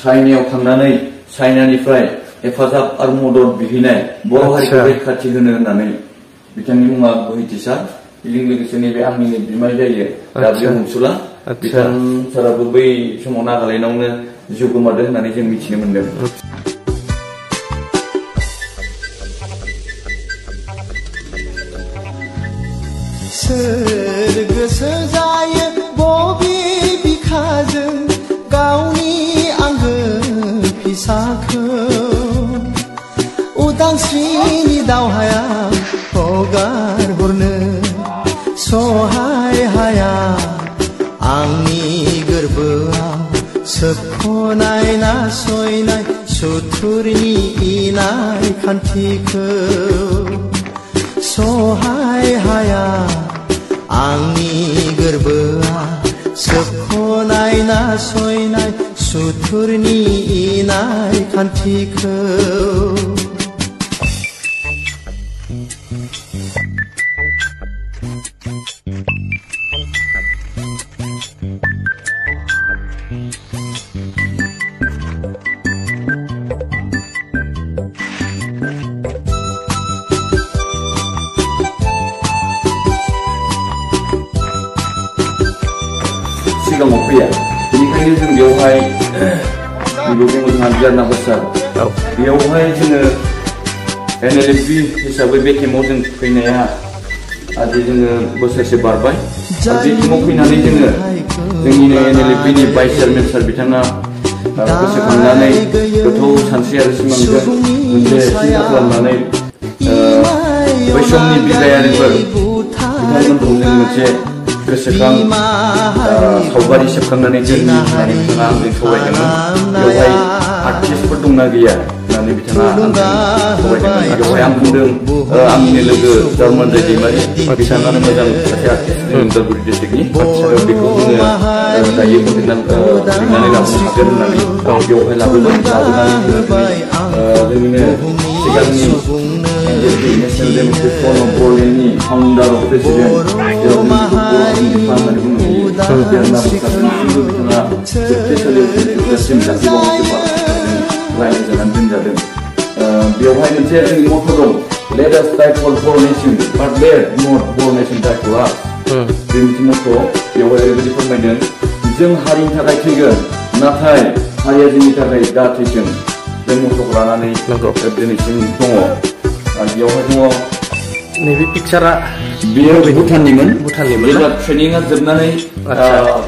चाइनायाव थांनानै चाइनानिफ्राय हेफाजाब आरो मदद बिहैनाय बर' हारिखौ रैखाथि होनो होननानै बिथांनि मुङा बोहैथिसार बेजों लोगोसे नैबे आंनिनो बिमाय जायो दाब्लिउ मुसुला बिथां साराबो बै समाव नागालेण्डआवनो जिउ गोमादों होननानै जों मिथिनो मोन्दों। सोर गोसो जायो बबे बिखाजों गावनि आंगो फिसाखौ उदांस्रिनि दावहायाव हगार हरनो सहाय हाया आंनि गोरबोआव सोबख'नाय नासयनाय सुथुरनि इनाय खान्थिखौ सहाय हाया आंनि गोरबोआ सोबख'नाय नासयनाय सुथुरनि इनाय खान्थिखौ सिगाङाव फैया बेनिखायनो जों बेवहाय बेबो बुंनो जोंहा बिराद नाम्बार बेवहाय जोङो NLFB हिसाबै बे टिमाव जों फैनाया आदि जोङो बोसोरसे बारबाय आरो बे टिमाव फैनानै जोङो जोंनिनो NLFB नि भाइस चेयारमेन सार बिथाङा गोसोखांनानै गोथौ सानस्रि आरो सिमांजों मोनसे सिन्था खालामनानै बै समनि बिग्रायारिफोर बिथांमोनखौ जों मोनसे गोसोखां सावगारि सेबखांनानै दोननो होननानै बिथाङा आंजों सावरायदोंमोन। बेवहाय आर्टिस्टफोर दंना गैया होननानै बिथाङा आंजों सावरायदोंमोन। बेवहाय आं बुंदों आंनिनो लोगो जार्मान दैमारि बिथाङानो मोजां सासे आर्टिस्ट उदालगुरि डिस्ट्रिक्टनि बेखौ जोङो दायो लिंनानै लाबोनो हागोन होननानै बेवहाय लाबोनानै जोंनिनो सिगांनि नेशनेल डेम'क्रेटिक फ्रन्ट अफ बर'लेण्डनि फाउन्डार अफ प्रेसिडेन्ट बेवहाय मोनसे जोंनि मथ' दं let us fight for our nation but let not our nation fight for us बे मोनसे मथ' बेवहाय ओरैबायदि फोरमायदों जों हारिनि थाखाय थैगोन नाथाय हारिया जोंनि थाखाय दा थैथों बे मथ'खौ लानानै दिनैसिम दङ आरो बेवहाय दङ नैबे पिक्चारा बेयो भुटाननिमोन जेब्ला ट्रेनिंआ जोबनानै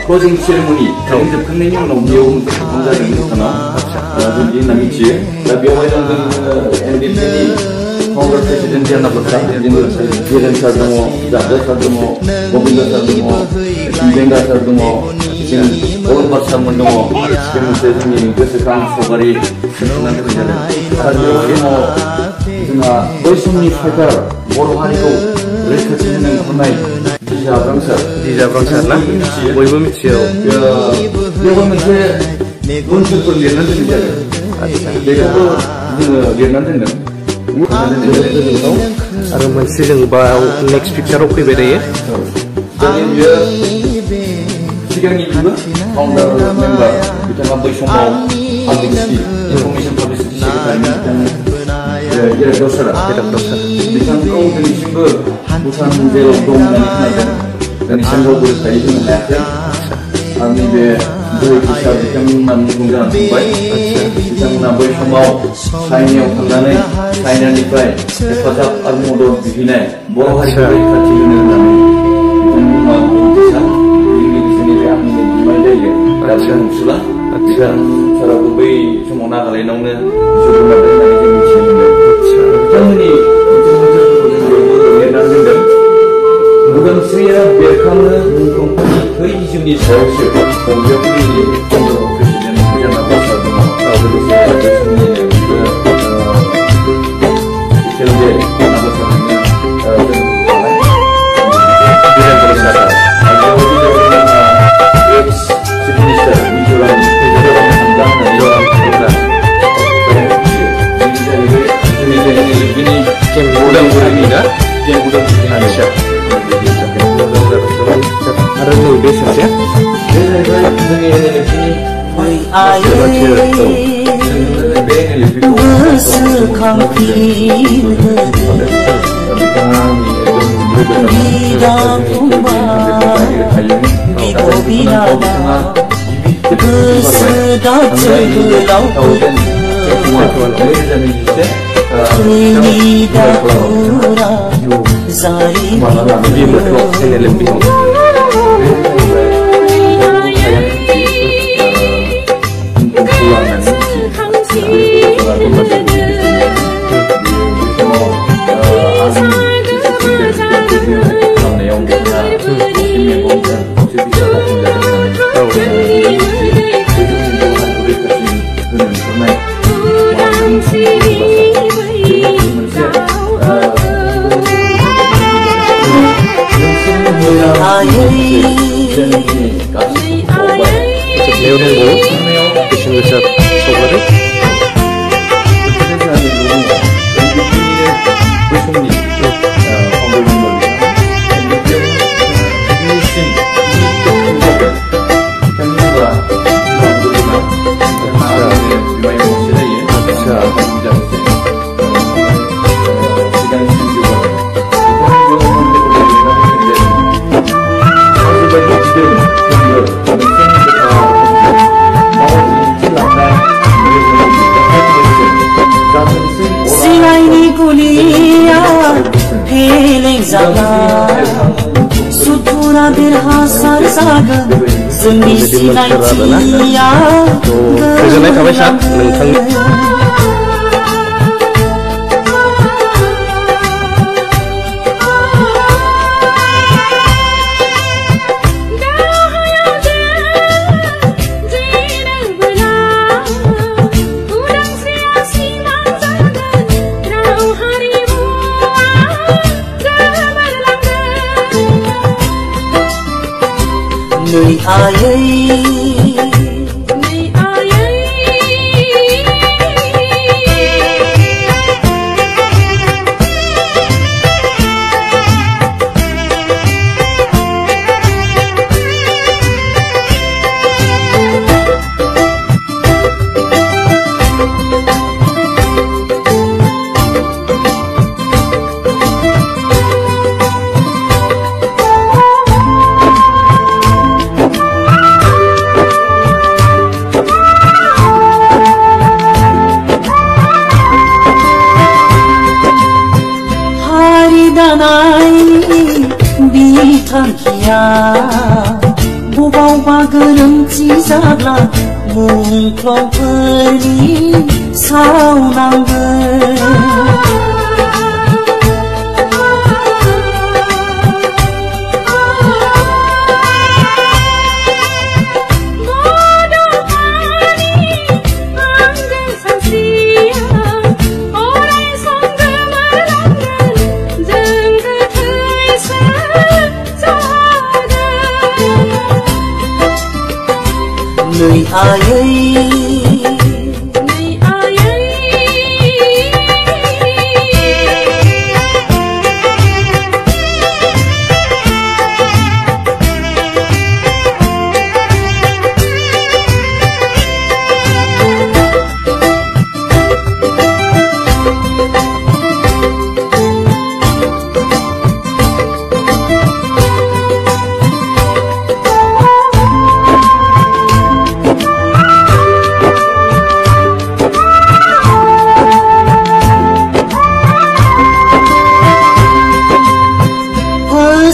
क्लजिं सेरेमनि ट्रेनिं जोबखांनायनि उनाव बेयाव मोनसे प्रग्राम जादों भुटानाव बिदि होनना मिथियो दा बेवहाय दं जों NLFB फाउन्डार प्रेसिडेन्ट जानाफोर धीरेन सार दङ जादव सार दङ गबिन्द सार दङ बेंगा सार दङ जों अलंबार सारमोन दङ बे मोनसे जोंनि गोसोखां सावगारि सेबखांनानै होनाय जादों आरो बेवहाय दङ जोंहा बै समनि फाइटार बर' हारिखौ रैखाथि होनो ओंखारनाय दिजाब्रां सार ना बयबो मिथियो बेवहाय मोनसे ओनसोलफोर लिरनानै दोननाय जादों बेखौबो जोङो लिरनानै दोनदों आरो मोनसे जों नेक्स्ट पिक्चाराव फैबाय दायो बियो सिगांनि बिबो फाउन्डार मेम्बार बिथाङा बै समाव आदिबासि इनफरमेसन पाब्लिसिटि सेक्रेटारिमोन बिथांखौ दिनैसिमबो भुटान जेराव दं होननानै खोनादों दिनैसिम रावबो रोखायै होनो हायाखै आरो नैबे बोहैथिसार बिथांमोना मुं जानानै थांबाय बिथांमोना बै समाव चाइनायाव थांनानै चाइनानिफ्राय हेफाजाब आरो मदद बिहैनाय बर' हारिखौ रैखाथि होनो होननानै बिथांनि मुङा बोहैथिसार बेजों लोगोसे नैबे आंनिनो बिमाय जायो दाब्लिउ मुसुला बिथां साराबो बै समाव नागालेण्डआवनो जिउ गोमादों होननानै जों मिथिनो मोन्दों। बिथांमोननि लिरनानै दोनदों उदांस्रिया बेरखाङो मुंख्लंफोरनि थै जिउनि सायावसो बेयाव जोंनि फाउन्डार अफ प्रेसिडेन्ट जाना बाथ्रा दङ लोगोसे आरो नैबे सासेया बे जाहैबाय जोंनि NLFB नि Sutura berhasar zagan Zeni silai tia Nơi ai बिथांखिया बबावबा गोरोन्थि जाब्ला मुंख्लंफोरनि सावनांगोन Nơi ai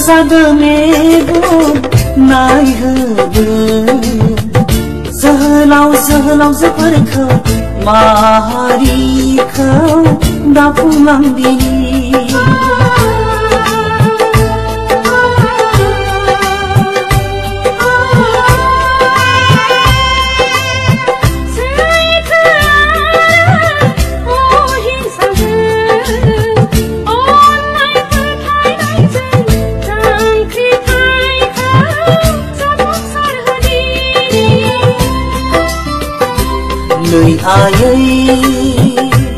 जादमेगो नायहोदों जोहोलाव जोहोलाव जोफोरखौ माहारिखौ दाफुंलांदिनि Nơi ai